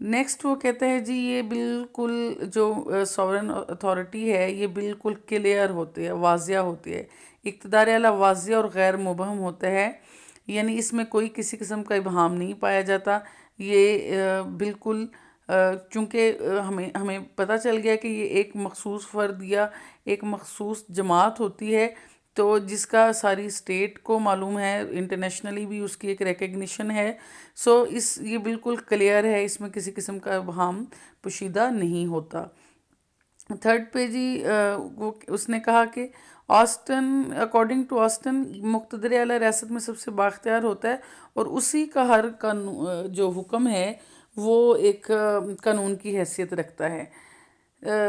Next وہ کہتا ہے جی یہ بالکل جو سورن اتھارٹی ہے یہ بالکل کلیئر ہوتی ہے، واضح ہوتی ہے، اقتدار اعلیٰ واضح اور غیر مبہم ہوتا ہے، یعنی اس میں کوئی کسی قسم کا ابہام نہیں پایا جاتا۔ یہ بالکل چونکہ ہمیں پتہ چل گیا کہ یہ ایک مخصوص فرد یا ایک مخصوص جماعت ہوتی ہے، تو جس کا ساری اسٹیٹ کو معلوم ہے، انٹرنیشنلی بھی اس کی ایک ریکگنیشن ہے، سو یہ بالکل کلیئر ہے، اس میں کسی قسم کا ابہام پوشیدہ نہیں ہوتا۔ تھرڈ پہ جی وہ اس نے کہا کہ آسٹن اکارڈنگ ٹو آسٹن مقتدر اعلیٰ ریاست میں سب سے بااختیار ہوتا ہے، اور اسی کا ہر جو حکم ہے وہ ایک قانون کی حیثیت رکھتا ہے۔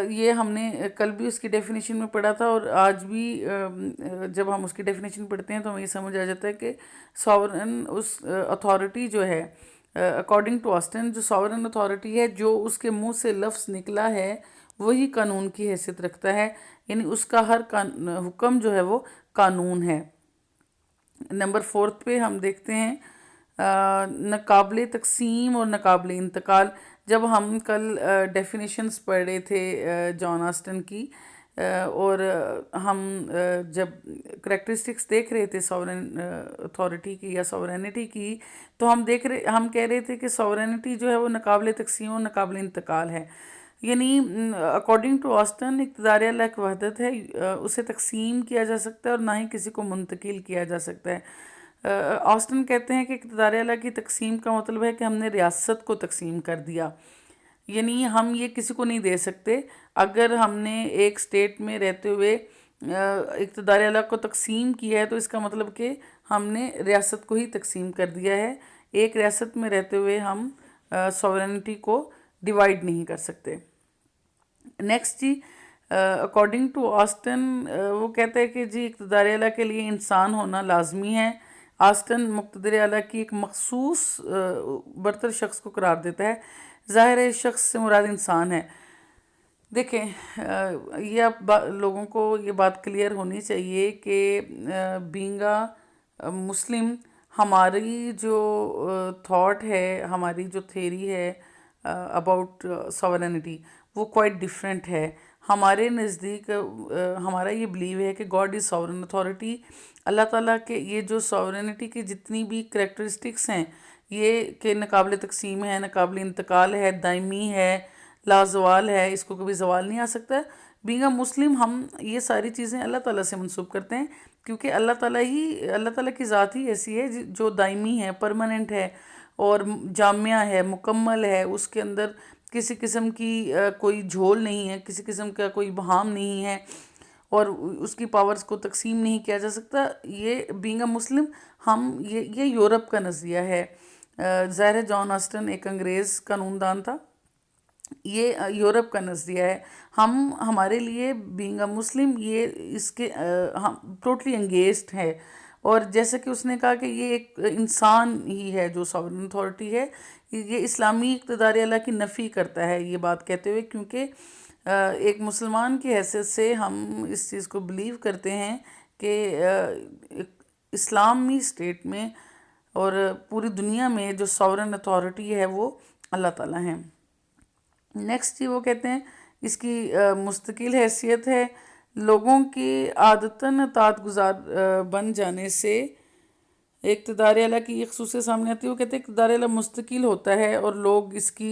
یہ ہم نے کل بھی اس کی ڈیفینیشن میں پڑھا تھا، اور آج بھی جب ہم اس کی ڈیفینیشن پڑھتے ہیں تو ہمیں یہ سمجھ آ جاتا ہے کہ ساورن اس اتھارٹی جو ہے اکارڈنگ ٹو آسٹن، جو ساورن اتھارٹی ہے، جو اس کے منہ سے لفظ نکلا ہے وہی قانون کی حیثیت رکھتا ہے، یعنی اس کا ہر حکم جو ہے وہ قانون ہے۔ نمبر 4 پہ ہم دیکھتے ہیں ناقابل تقسیم اور ناقابل انتقال۔ جب ہم کل ڈیفینیشنز پڑھ رہے تھے جان آسٹن کی، اور ہم جب کریکٹرسٹکس دیکھ رہے تھے ساورن اتھارٹی کی یا ساورینٹی کی، تو ہم کہہ رہے تھے کہ ساورینٹی جو ہے وہ ناقابل تقسیم اور ناقابل انتقال ہے، یعنی اکارڈنگ ٹو آسٹن اقتدار اعلیٰ ایک وحدت ہے، اسے تقسیم کیا جا سکتا ہے اور نہ ہی کسی کو منتقل کیا جا سکتا ہے۔ آسٹن کہتے ہیں کہ اقتدار اعلیٰ کی تقسیم کا مطلب ہے کہ ہم نے ریاست کو تقسیم کر دیا، یعنی ہم یہ کسی کو نہیں دے سکتے۔ اگر ہم نے ایک اسٹیٹ میں رہتے ہوئے اقتدار اعلیٰ کو تقسیم کیا ہے تو اس کا مطلب کہ ہم نے ریاست کو ہی تقسیم کر دیا ہے۔ ایک ریاست میں رہتے ہوئے ہم سوورنٹی کو ڈیوائیڈ نہیں کر سکتے۔ نیکسٹ جی اکارڈنگ ٹو آسٹن وہ کہتا ہے کہ جی اقتدار اعلیٰ کے لیے انسان ہونا لازمی ہے۔ آسٹن مقتدر اعلیٰ کی ایک مخصوص برتر شخص کو قرار دیتا ہے، ظاہر ہے شخص سے مراد انسان ہے۔ دیکھیں یہ اب لوگوں کو یہ بات کلیئر ہونی چاہیے کہ بینگا مسلم ہماری جو تھاٹ ہے، ہماری جو تھیری ہے اباؤٹ ساورینٹی وہ کوائٹ ڈفرینٹ ہے۔ ہمارے نزدیک ہمارا یہ بلیو ہے کہ God is sovereign authority, Allah تعالیٰ کے یہ جو ساورینٹی کی جتنی بھی کریکٹرسٹکس ہیں یہ کہ ناقابل تقسیم ہے، ناقابل انتقال ہے، دائمی ہے، لازوال ہے، اس کو کبھی زوال نہیں آ سکتا۔ بینگا مسلم ہم یہ ساری چیزیں اللہ تعالیٰ سے منسوب کرتے ہیں، کیونکہ اللہ تعالیٰ کی ذات ہی ایسی ہے جو دائمی ہے، پرماننٹ ہے اور جامع ہے، مکمل ہے، اس کے اندر کسی قسم کی کوئی جھول نہیں ہے، کسی قسم کا کوئی بہام نہیں ہے، اور اس کی پاورز کو تقسیم نہیں کیا جا سکتا۔ یہ بینگا مسلم یہ یورپ کا نظریہ ہے۔ ظاہر جان آسٹن ایک انگریز قانون دان تھا، یہ یورپ کا نظریہ ہے۔ ہمارے لیے بینگا مسلم یہ اس کے ہم ٹوٹلی انگیزڈ ہے، اور جیسا کہ اس نے کہا کہ یہ ایک انسان ہی ہے جو ساورن اتھارٹی ہے، یہ اسلامی اقتدار اعلیٰ کی نفی کرتا ہے یہ بات کہتے ہوئے، کیونکہ ایک مسلمان کی حیثیت سے ہم اس چیز کو بلیو کرتے ہیں کہ اسلامی اسٹیٹ میں اور پوری دنیا میں جو ساورن اتھارٹی ہے وہ اللہ تعالیٰ ہیں۔ نیکسٹ جی وہ کہتے ہیں اس کی مستقل حیثیت ہے، لوگوں کی عادتاً اطاعت گزار بن جانے سے اقتدار اعلیٰ کی یہ خصوصیت سامنے آتی ہے۔ وہ کہتے ہیں اقتدار اعلیٰ مستقل ہوتا ہے اور لوگ اس کی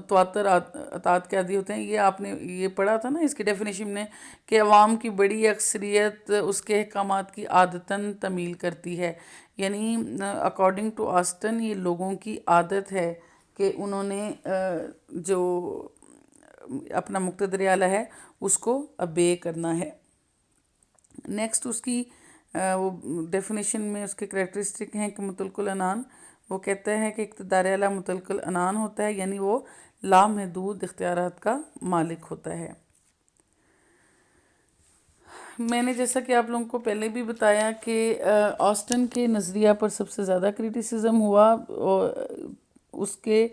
تواتر اطاعت کے عادی ہوتے ہیں۔ یہ آپ نے یہ پڑھا تھا نا اس کی ڈیفینیشن نے کہ عوام کی بڑی اکثریت اس کے احکامات کی عادتاً تعمیل کرتی ہے، یعنی اکارڈنگ ٹو آسٹن یہ لوگوں کی عادت ہے کہ انہوں نے جو اپنا مقتدر اعلیٰ ہے اس کو obey کرنا ہے۔ نیکسٹ اس کی وہ ڈیفینیشن میں اس کے کریکٹرسٹک ہیں کہ مطلق العنان، وہ کہتا ہے کہ اقتدار اعلیٰ مطلق العنان ہوتا ہے، یعنی وہ لامحدود اختیارات کا مالک ہوتا ہے۔ میں نے جیسا کہ آپ لوگوں کو پہلے بھی بتایا کہ آسٹن کے نظریہ پر سب سے زیادہ کریٹیسزم ہوا، اور اس کے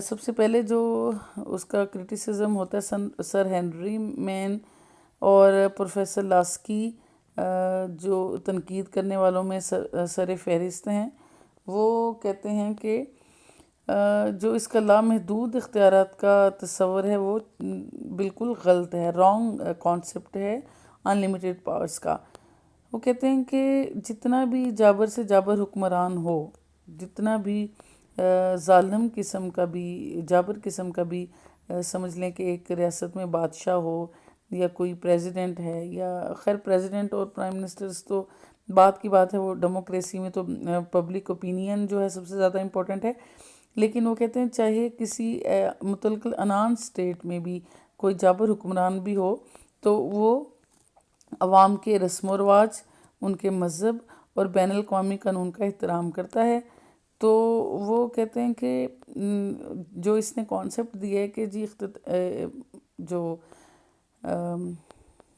سب سے پہلے جو اس کا کریٹیسزم ہوتا ہے سر ہنری مین اور پروفیسر لاسکی جو تنقید کرنے والوں میں سر فہرست ہیں۔ وہ کہتے ہیں کہ جو اس کا لامحدود اختیارات کا تصور ہے وہ بالکل غلط ہے، رانگ کانسیپٹ ہے انلمیٹیڈ پاورز کا۔ وہ کہتے ہیں کہ جتنا بھی جابر سے جابر حکمران ہو، جتنا بھی ظالم قسم کا بھی، جابر قسم کا بھی سمجھ لیں کہ ایک ریاست میں بادشاہ ہو یا کوئی پریزیڈنٹ ہے، یا خیر پریزیڈنٹ اور پرائم منسٹرز تو بات کی بات ہے، وہ ڈیموکریسی میں تو پبلک اوپینین جو ہے سب سے زیادہ امپورٹنٹ ہے، لیکن وہ کہتے ہیں چاہے کسی متعلق عنان اسٹیٹ میں بھی کوئی جابر حکمران بھی ہو تو وہ عوام کے رسم و رواج، ان کے مذہب اور بین الاقوامی قانون کا احترام کرتا ہے۔ تو وہ کہتے ہیں کہ جو اس نے کانسیپٹ دیا ہے کہ جی جو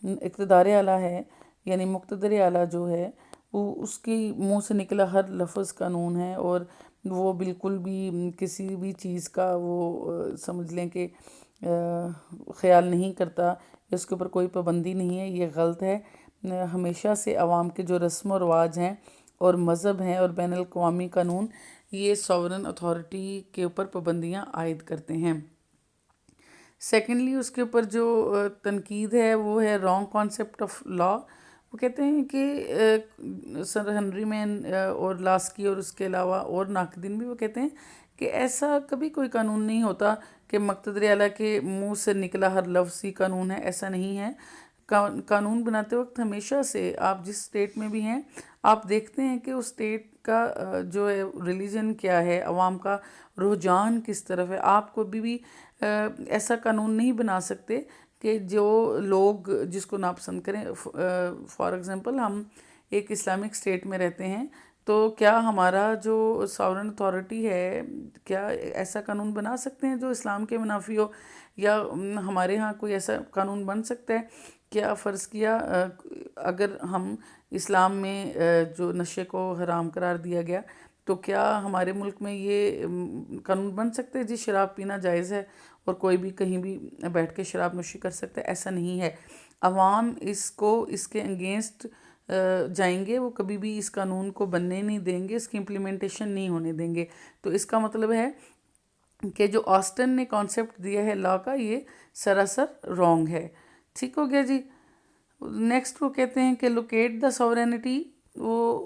اقتدار اعلیٰ ہے، یعنی مقتدر اعلیٰ جو ہے وہ اس کی منہ سے نکلا ہر لفظ قانون ہے، اور وہ بالکل بھی کسی بھی چیز کا وہ سمجھ لیں کہ خیال نہیں کرتا، یا اس کے اوپر کوئی پابندی نہیں ہے، یہ غلط ہے۔ ہمیشہ سے عوام کے جو رسم و رواج ہیں اور مذہب ہیں اور بین الاقوامی قانون، یہ ساورن اتھارٹی کے اوپر پابندیاں عائد کرتے ہیں۔ سیکنڈلی اس کے اوپر جو تنقید ہے وہ ہے رانگ کانسیپٹ آف لا۔ وہ کہتے ہیں کہ سر ہنری مین اور لاسکی اور اس کے علاوہ اور ناقدین بھی وہ کہتے ہیں کہ ایسا کبھی کوئی قانون نہیں ہوتا کہ مقتدر اعلیٰ کے منہ سے نکلا ہر لفظ ہی قانون ہے، ایسا نہیں ہے۔ قانون بناتے وقت ہمیشہ سے آپ جس اسٹیٹ میں بھی ہیں آپ دیکھتے ہیں کہ اس اسٹیٹ کا جو ہے ریلیجن کیا ہے، عوام کا رجحان کس طرف ہے۔ آپ کو بھی ایسا قانون نہیں بنا سکتے کہ جو لوگ جس کو ناپسند کریں۔ فار ایگزامپل ہم ایک اسلامک اسٹیٹ میں رہتے ہیں، تو کیا ہمارا جو ساورن اتھارٹی ہے، کیا ایسا قانون بنا سکتے ہیں جو اسلام کے منافی ہو؟ یا ہمارے ہاں کوئی ایسا قانون بن سکتا ہے؟ کیا فرض کیا اگر ہم اسلام میں جو نشے کو حرام قرار دیا گیا، تو کیا ہمارے ملک میں یہ قانون بن سکتے ہیں جی شراب پینا جائز ہے اور کوئی بھی کہیں بھی بیٹھ کے شراب نوشی کر سکتا ہے؟ ایسا نہیں ہے۔ عوام اس کے انگینسٹ جائیں گے، وہ کبھی بھی اس قانون کو بننے نہیں دیں گے، اس کی امپلیمنٹیشن نہیں ہونے دیں گے۔ تو اس کا مطلب ہے کہ جو آسٹن نے کانسیپٹ دیا ہے لا کا، یہ سراسر رانگ ہے۔ ٹھیک ہو گیا جی۔ نیکسٹ وہ کہتے ہیں کہ لوکیٹ دا ساورینٹی۔ وہ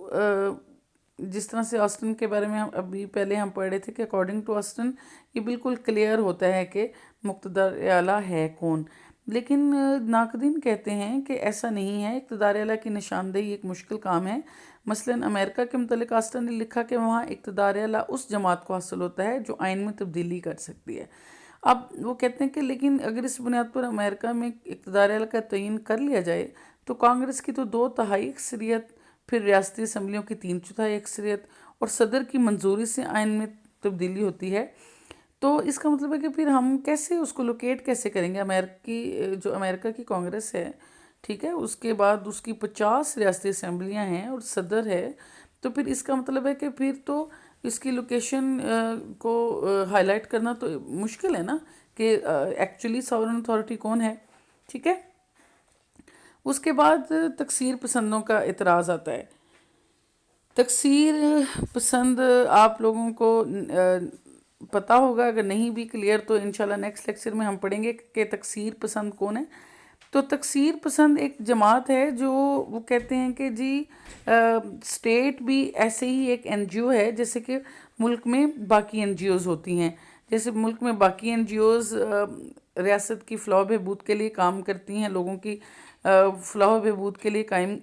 جس طرح سے آسٹن کے بارے میں ابھی پہلے ہم پڑھ رہے تھے کہ اکارڈنگ ٹو آسٹن یہ بالکل کلیئر ہوتا ہے کہ مقتدر اعلیٰ ہے کون، لیکن ناقدین کہتے ہیں کہ ایسا نہیں ہے۔ اقتدار اعلیٰ کی نشاندہی ایک مشکل کام ہے۔ مثلاً امریکہ کے متعلق آسٹن نے لکھا کہ وہاں اقتدار اعلیٰ اس جماعت کو حاصل ہوتا ہے جو آئین میں تبدیلی کر سکتی ہے۔ اب وہ کہتے ہیں کہ لیکن اگر اس بنیاد پر امریکہ میں اقتدار اعلیٰ کا تعین کر لیا جائے تو کانگریس کی تو 2/3 اکثریت، پھر ریاستی اسمبلیوں کی 3/4 اکثریت اور صدر کی منظوری سے آئین میں تبدیلی ہوتی ہے، تو اس کا مطلب ہے کہ پھر ہم کیسے اس کو لوکیٹ کیسے کریں گے؟ امریکہ کی کانگریس ہے، ٹھیک ہے، اس کے بعد اس کی 50 ریاستی اسمبلیاں ہیں اور صدر ہے، تو پھر اس کا مطلب ہے کہ پھر تو اس کی لوکیشن کو ہائی لائٹ کرنا تو مشکل ہے نا کہ ایکچولی ساورن اتھارٹی کون ہے۔ ٹھیک ہے، اس کے بعد تکثیر پسندوں کا اعتراض آتا ہے۔ تکثیر پسند آپ لوگوں کو پتہ ہوگا، اگر نہیں بھی کلیئر تو انشاءاللہ نیکسٹ لیکچر میں ہم پڑھیں گے کہ تکثیر پسند کون ہے۔ تو تکثیر پسند ایک جماعت ہے جو وہ کہتے ہیں کہ جی اسٹیٹ بھی ایسے ہی ایک این جی او ہے جیسے کہ ملک میں باقی این جی اوز ہوتی ہیں۔ جیسے ملک میں باقی این جی اوز ریاست کی فلاح و بہبود کے لیے کام کرتی ہیں، لوگوں کی فلاح و بہبود کے لیے قائم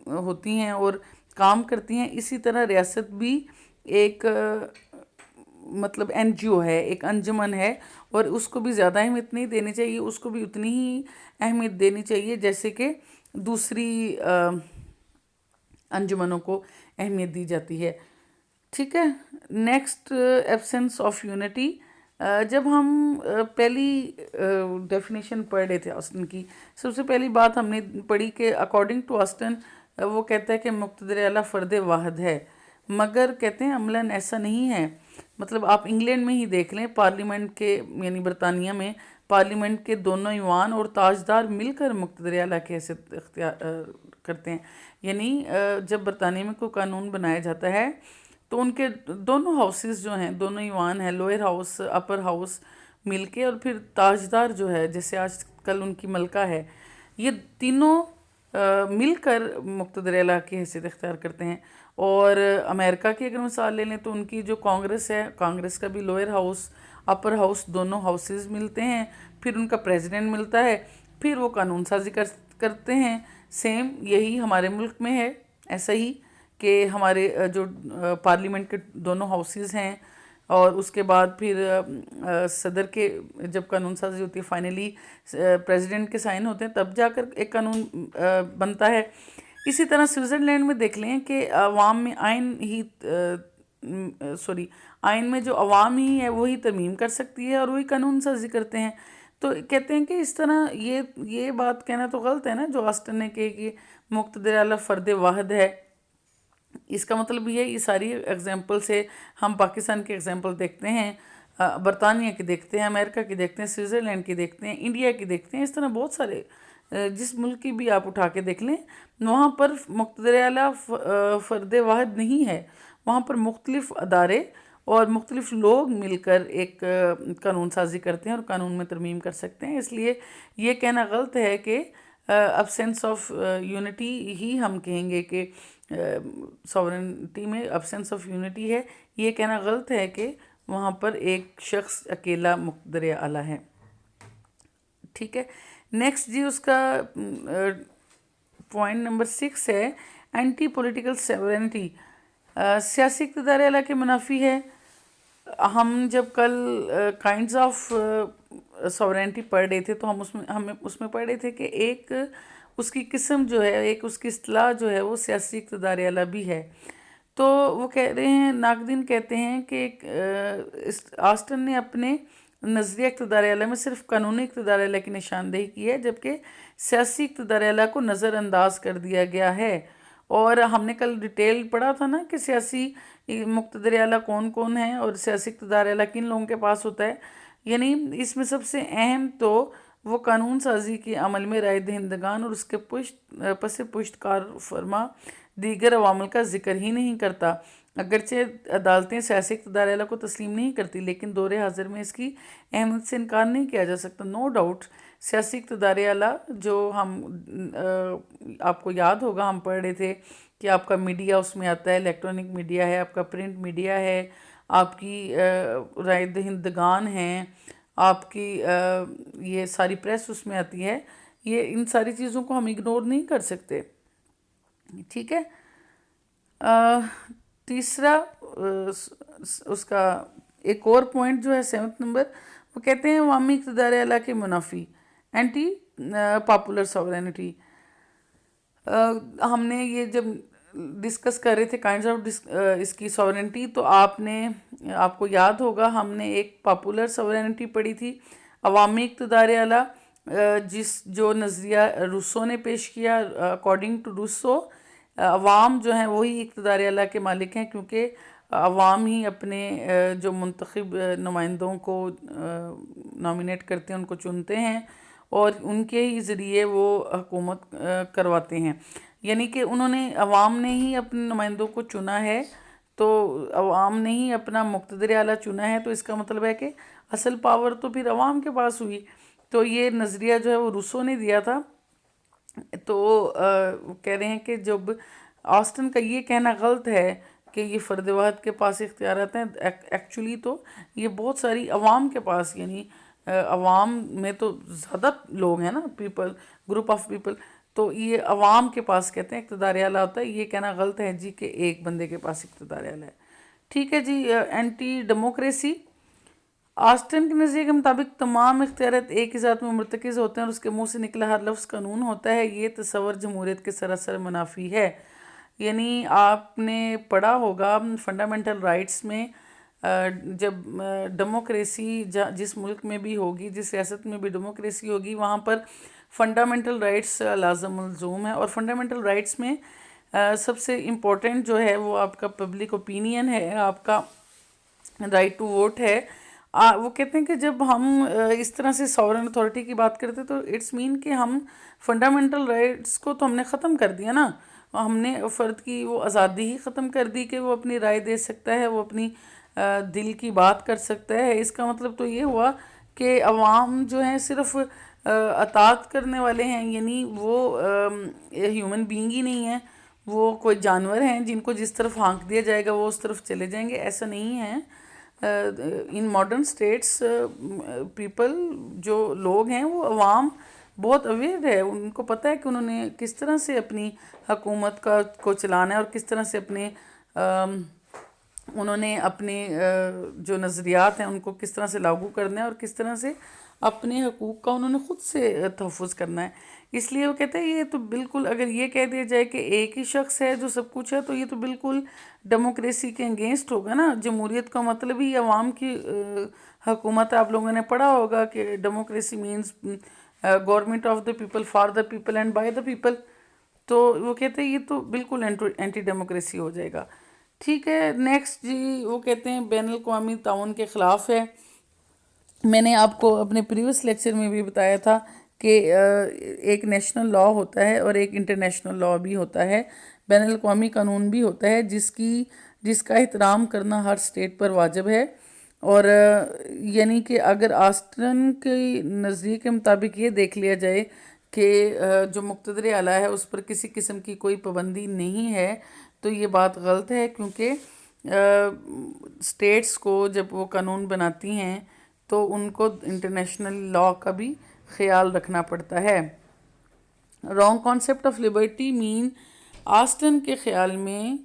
ہوتی ہیں اور کام کرتی ہیں، اسی طرح ریاست بھی ایک مطلب این جی او ہے، ایک انجمن ہے، اور اس کو بھی زیادہ اہمیت نہیں دینی چاہیے، اس کو بھی اتنی ہی اہمیت دینی چاہیے جیسے کہ دوسری انجمنوں کو اہمیت دی جاتی ہے۔ ٹھیک ہے، نیکسٹ ایبسنس آف یونٹی۔ جب ہم پہلی ڈیفینیشن پڑھ رہے تھے آسٹن کی، سب سے پہلی بات ہم نے پڑھی کہ اکارڈنگ ٹو آسٹن وہ کہتا ہے کہ مقتدر اعلیٰ فرد واحد ہے، مگر کہتے ہیں عملاً ایسا نہیں ہے۔ مطلب آپ انگلینڈ میں ہی دیکھ لیں، پارلیمنٹ کے یعنی برطانیہ میں پارلیمنٹ کے دونوں ایوان اور تاجدار مل کر مقتدر اعلیٰ کی حیثیت اختیار کرتے ہیں۔ یعنی جب برطانیہ میں کوئی قانون بنایا جاتا ہے تو ان کے دونوں ہاؤسز جو ہیں، دونوں ایوان ہیں، لوئر ہاؤس اپر ہاؤس مل کے، اور پھر تاجدار جو ہے جیسے آج کل ان کی ملکہ ہے، یہ تینوں مل کر مقتدر اعلیٰ کی حیثیت اختیار کرتے ہیں۔ اور امریکہ کی اگر مثال لے لیں تو ان کی جو کانگریس ہے، کانگریس کا بھی لوئر ہاؤس اپر ہاؤس دونوں ہاؤسز ملتے ہیں، پھر ان کا پریزیڈنٹ ملتا ہے، پھر وہ قانون سازی کرتے ہیں۔ سیم یہی ہمارے ملک میں ہے، ایسا ہی کہ ہمارے جو پارلیمنٹ کے دونوں ہاؤسز ہیں، اور اس کے بعد پھر صدر کے جب قانون سازی ہوتی ہے، فائنلی پریزیڈنٹ کے سائن ہوتے ہیں، تب جا کر ایک قانون بنتا ہے۔ اسی طرح سوئٹزرلینڈ میں دیکھ لیں کہ عوام میں آئین میں جو عوام ہی ہے وہی ترمیم کر سکتی ہے اور وہی قانون سازی کرتے ہیں۔ تو کہتے ہیں کہ اس طرح یہ بات کہنا تو غلط ہے نا جو آسٹن نے کہی کہ مقتدر اعلیٰ فرد واحد ہے۔ اس کا مطلب یہ ساری ایگزامپل سے ہم پاکستان کے ایگزامپل دیکھتے ہیں، برطانیہ کی دیکھتے ہیں، امریکہ کی دیکھتے ہیں، سوئٹزرلینڈ کی دیکھتے ہیں، انڈیا کی دیکھتے ہیں، اس طرح بہت سارے جس ملک کی بھی آپ اٹھا کے دیکھ لیں، وہاں پر مقتدر اعلیٰ فرد واحد نہیں ہے، وہاں پر مختلف ادارے اور مختلف لوگ مل کر ایک قانون سازی کرتے ہیں اور قانون میں ترمیم کر سکتے ہیں۔ اس لیے یہ کہنا غلط ہے کہ ابسینس آف یونٹی ہی ہم کہیں گے کہ ساورنٹی میں ابسینس آف یونٹی ہے، یہ کہنا غلط ہے کہ وہاں پر ایک شخص اکیلا مقتدر اعلیٰ ہے۔ ٹھیک ہے، نیکسٹ جی اس کا پوائنٹ نمبر 6 ہے اینٹی پولیٹیکل سیورنٹی، سیاسی اقتدار اعلیٰ کے منافی ہے۔ ہم جب کل کائنڈز آف ساورنٹی پڑھ رہے تھے تو ہم اس میں پڑھ رہے تھے کہ ایک اس کی قسم جو ہے، ایک اس کی اصطلاح جو ہے وہ سیاسی اقتدار اعلیٰ بھی ہے۔ تو وہ کہہ رہے ہیں، ناقدین کہتے ہیں کہ آسٹن نے اپنے نظریہ اقتدار اعلیٰ میں صرف قانونی اقتدار اعلیٰ کی نشاندہی کی ہے، جبکہ سیاسی اقتدار اعلیٰ کو نظر انداز کر دیا گیا ہے۔ اور ہم نے کل ڈیٹیل پڑھا تھا نا کہ سیاسی مقتدر اعلیٰ کون کون ہیں اور سیاسی اقتدار اعلیٰ کن لوگوں کے پاس ہوتا ہے۔ یعنی اس میں سب سے اہم تو وہ قانون سازی کے عمل میں رائے دہندگان اور اس کے پس پشت کار فرما دیگر عوامل کا ذکر ہی نہیں کرتا۔ اگرچہ عدالتیں سیاسی اقتدار اعلیٰ کو تسلیم نہیں کرتی، لیکن دور حاضر میں اس کی اہمیت سے انکار نہیں کیا جا سکتا۔ نو ڈاؤٹ سیاسی اقتدار اعلیٰ جو آپ کو یاد ہوگا ہم پڑھ رہے تھے کہ آپ کا میڈیا اس میں آتا ہے، الیکٹرانک میڈیا ہے، آپ کا پرنٹ میڈیا ہے، آپ کی رائے دہندگان ہیں، آپ کی یہ ساری پریس اس میں آتی ہے۔ یہ ان ساری چیزوں کو ہم اگنور نہیں کر سکتے۔ ٹھیک ہے، تیسرا اس کا ایک اور پوائنٹ جو ہے 7 نمبر، وہ کہتے ہیں عوامی اقتدار اعلیٰ کے منافی، اینٹی پاپولر ساورنٹی۔ ہم نے یہ جب ڈسکس کر رہے تھے کائنڈز آف اس کی ساورنٹی، تو آپ کو یاد ہوگا ہم نے ایک پاپولر ساورنٹی پڑھی تھی، عوامی اقتدار اعلیٰ، جو نظریہ روسو نے پیش کیا۔ اکارڈنگ ٹو روسو عوام جو ہیں وہی اقتدار اعلیٰ کے مالک ہیں، کیونکہ عوام ہی اپنے جو منتخب نمائندوں کو نامینیٹ کرتے ہیں، ان کو چنتے ہیں اور ان کے ہی ذریعے وہ حکومت کرواتے ہیں۔ یعنی کہ عوام نے ہی اپنے نمائندوں کو چنا ہے، تو عوام نے ہی اپنا مقتدر اعلیٰ چنا ہے، تو اس کا مطلب ہے کہ اصل پاور تو پھر عوام کے پاس ہوئی۔ تو یہ نظریہ جو ہے وہ روسو نے دیا تھا۔ تو کہہ رہے ہیں کہ جب آسٹن کا یہ کہنا غلط ہے کہ یہ فرد واحد کے پاس اختیارات ہیں، ایکچولی تو یہ بہت ساری عوام کے پاس، یعنی عوام میں تو زیادہ لوگ ہیں نا، گروپ آف پیپل، تو یہ عوام کے پاس کہتے ہیں اقتدار اعلیٰ ہوتا ہے۔ یہ کہنا غلط ہے جی کہ ایک بندے کے پاس اقتدار اعلیٰ ہے۔ ٹھیک ہے جی، اینٹی ڈیموکریسی، آسٹن کے نظریے کے مطابق تمام اختیارات ایک ہی ذات میں مرتکز ہوتے ہیں اور اس کے منہ سے نکلا ہر لفظ قانون ہوتا ہے۔ یہ تصور جمہوریت کے سراسر منافی ہے۔ یعنی آپ نے پڑھا ہوگا فنڈامنٹل رائٹس میں، جب ڈیموکریسی جس ملک میں بھی ہوگی، جس ریاست میں بھی ڈیموکریسی ہوگی، وہاں پر فنڈامنٹل رائٹس لازم ملزوم ہے۔ اور فنڈامنٹل رائٹس میں سب سے امپورٹنٹ جو ہے وہ آپ کا پبلک اوپینین ہے، آپ کا رائٹ ٹو ووٹ ہے۔ وہ کہتے ہیں کہ جب ہم اس طرح سے ساورن اتھارٹی کی بات کرتے تو اٹس مین کہ ہم فنڈامنٹل رائٹس کو تو ہم نے ختم کر دیا نا، ہم نے فرد کی وہ آزادی ہی ختم کر دی کہ وہ اپنی رائے دے سکتا ہے، وہ اپنی دل کی بات کر سکتا ہے. اس کا مطلب تو یہ ہوا کہ عوام جو ہیں صرف اطاعت کرنے والے ہیں، یعنی وہ ہیومن بینگ ہی نہیں ہیں، وہ کوئی جانور ہیں جن کو جس طرف ہانک دیا جائے گا وہ اس طرف چلے جائیں گے. ایسا نہیں ہے. ان ماڈرن اسٹیٹس پیپل جو لوگ ہیں وہ عوام بہت اویئر ہے، ان کو پتہ ہے کہ انہوں نے کس طرح سے اپنی حکومت کو چلانا ہے اور کس طرح سے انہوں نے اپنے جو نظریات ہیں ان کو کس طرح سے لاگو کرنا ہے اور کس طرح سے اپنے حقوق کا انہوں نے خود سے تحفظ کرنا ہے. اس لیے وہ کہتے ہیں یہ تو بالکل، اگر یہ کہہ دیا جائے کہ ایک ہی شخص ہے جو سب کچھ ہے تو یہ تو بالکل ڈیموکریسی کے انگینسٹ ہوگا نا. جمہوریت کا مطلب ہی عوام کی حکومت ہے. آپ لوگوں نے پڑھا ہوگا کہ democracy means government of the people, for the people and by the people. تو وہ کہتے ہیں یہ تو بالکل اینٹی ڈیموکریسی ہو جائے گا. ٹھیک ہے. نیکسٹ جی وہ کہتے ہیں بین الاقوامی تعاون کے خلاف ہے. میں نے آپ کو اپنے پریویس لیکچر میں بھی بتایا تھا کہ ایک نیشنل لا ہوتا ہے اور ایک انٹرنیشنل لا بھی ہوتا ہے، بین الاقوامی قانون بھی ہوتا ہے جس کا احترام کرنا ہر اسٹیٹ پر واجب ہے. اور یعنی کہ اگر آسٹن کے نظریے کے مطابق یہ دیکھ لیا جائے کہ جو مقتدر اعلیٰ ہے اس پر کسی قسم کی کوئی پابندی نہیں ہے تو یہ بات غلط ہے، کیونکہ اسٹیٹس کو جب وہ قانون بناتی ہیں تو ان کو انٹرنیشنل لا کا بھی خیال رکھنا پڑتا ہے. رانگ کانسیپٹ آف لبرٹی مین آسٹن کے خیال میں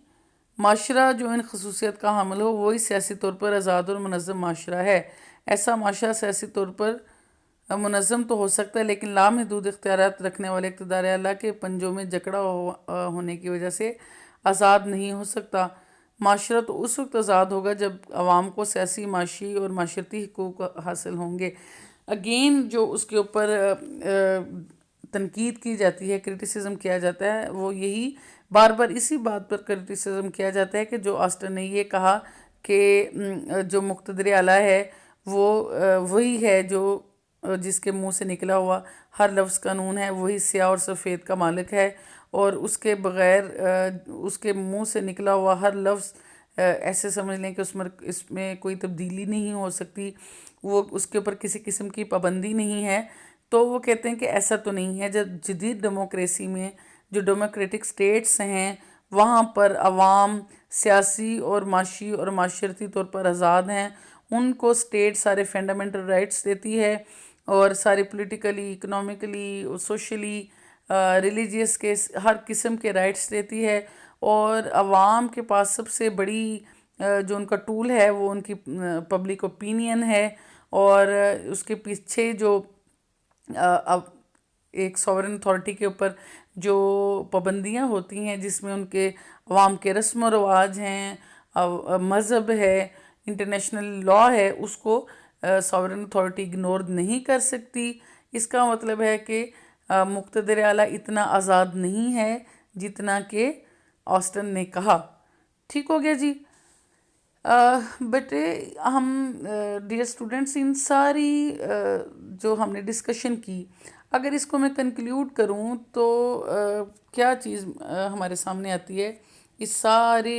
معاشرہ جو ان خصوصیت کا حامل ہو وہی سیاسی طور پر آزاد اور منظم معاشرہ ہے. ایسا معاشرہ سیاسی طور پر منظم تو ہو سکتا ہے لیکن لامحدود اختیارات رکھنے والے اقتدار اعلیٰ کے پنجوں میں جکڑا ہونے کی وجہ سے آزاد نہیں ہو سکتا. معاشرہ تو اس وقت آزاد ہوگا جب عوام کو سیاسی، معاشی اور معاشرتی حقوق حاصل ہوں گے. اگین جو اس کے اوپر تنقید کی جاتی ہے، کرٹیسزم کیا جاتا ہے، وہ یہی بار بار اسی بات پر کرٹیسزم کیا جاتا ہے کہ جو آسٹن نے یہ کہا کہ جو مقتدر اعلیٰ ہے وہ وہی ہے جو جس کے منہ سے نکلا ہوا ہر لفظ قانون ہے، وہی سیاہ اور سفید کا مالک ہے، اور اس کے بغیر اس کے منہ سے نکلا ہوا ہر لفظ ایسے سمجھ لیں کہ اس میں کوئی تبدیلی نہیں ہو سکتی، وہ اس کے اوپر کسی قسم کی پابندی نہیں ہے. تو وہ کہتے ہیں کہ ایسا تو نہیں ہے. جب جدید ڈیموکریسی میں جو ڈیموکریٹک سٹیٹس ہیں وہاں پر عوام سیاسی اور معاشی اور معاشرتی طور پر آزاد ہیں. ان کو سٹیٹ سارے فنڈامنٹل رائٹس دیتی ہے اور سارے پولیٹیکلی، اکنامکلی، سوشلی، ریلیجیس کے ہر قسم کے رائٹس دیتی ہے. اور عوام کے پاس سب سے بڑی جو ان کا ٹول ہے وہ ان کی پبلک اوپینین ہے. اور اس کے پیچھے جو ایک سوورن اتھارٹی کے اوپر جو پابندیاں ہوتی ہیں جس میں ان کے عوام کے رسم و رواج ہیں، مذہب ہے، انٹرنیشنل لا ہے، اس کو سوورن اتھارٹی اگنور نہیں کر سکتی. اس کا مطلب ہے کہ مقتدر اعلیٰ اتنا آزاد نہیں ہے جتنا کہ آسٹن نے کہا. ٹھیک ہو گیا جی. بٹ ہم ڈیئر اسٹوڈنٹس ان ساری جو ہم نے ڈسکشن کی، اگر اس کو میں کنکلیوڈ کروں تو کیا چیز ہمارے سامنے آتی ہے؟ اس سارے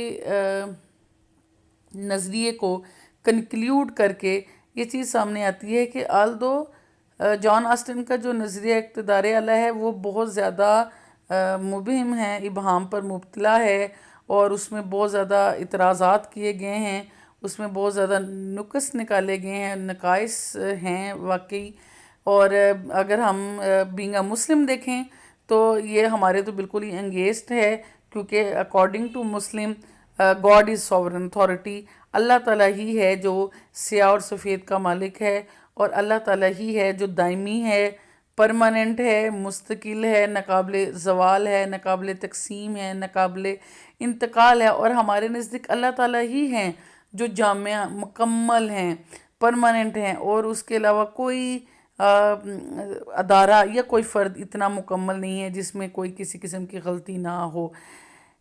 نظریے کو کنکلیوڈ کر کے یہ چیز سامنے آتی ہے کہ آلدو جان آسٹن کا جو نظریہ اقتدار اعلیٰ ہے وہ بہت زیادہ مبہم ہے، ابہام پر مبتلا ہے، اور اس میں بہت زیادہ اعتراضات کیے گئے ہیں، اس میں بہت زیادہ نقص نکالے گئے ہیں، نقائص ہیں واقعی. اور اگر ہم بینگ اے مسلم دیکھیں تو یہ ہمارے تو بالکل ہی انگیسٹ ہے، کیونکہ according to Muslim God is sovereign authority. Allah تعالیٰ ہی ہے جو سیاہ اور سفید کا مالک ہے، اور اللہ تعالیٰ ہی ہے جو دائمی ہے، پرماننٹ ہے، مستقل ہے، ناقابل زوال ہے، ناقابل تقسیم ہے، ناقابل انتقال ہے. اور ہمارے نزدیک اللہ تعالیٰ ہی ہیں جو جامع، مکمل ہیں، پرماننٹ ہیں، اور اس کے علاوہ کوئی ادارہ یا کوئی فرد اتنا مکمل نہیں ہے جس میں کوئی کسی قسم کی غلطی نہ ہو.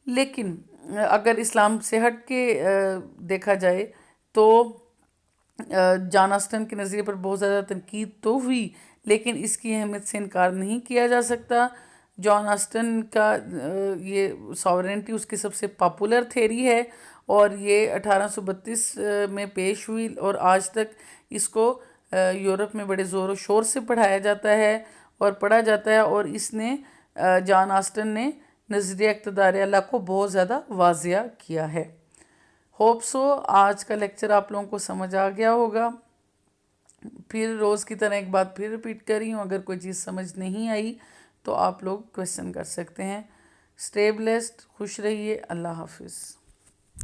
لیکن اگر اسلام سے ہٹ کے دیکھا جائے تو جان آسٹن کے نظریے پر بہت زیادہ تنقید تو ہوئی، لیکن اس کی اہمیت سے انکار نہیں کیا جا سکتا. جان آسٹن کا یہ ساورنٹی اس کی سب سے پاپولر تھیری ہے، اور یہ 1832 میں پیش ہوئی، اور آج تک اس کو یورپ میں بڑے زور و شور سے پڑھایا جاتا ہے اور پڑھا جاتا ہے، اور اس نے جان آسٹن نے نظریہ اقتدار اللہ کو بہت زیادہ واضح کیا ہے۔ ہوپ سو آج کا لیکچر آپ لوگوں کو سمجھ آ گیا ہوگا۔ پھر روز کی طرح ایک بات پھر ریپیٹ کر رہی ہوں، اگر کوئی چیز سمجھ نہیں آئی تو آپ لوگ کویسچن کر سکتے ہیں۔ اسٹے بلیسڈ، خوش رہیے، اللہ حافظ۔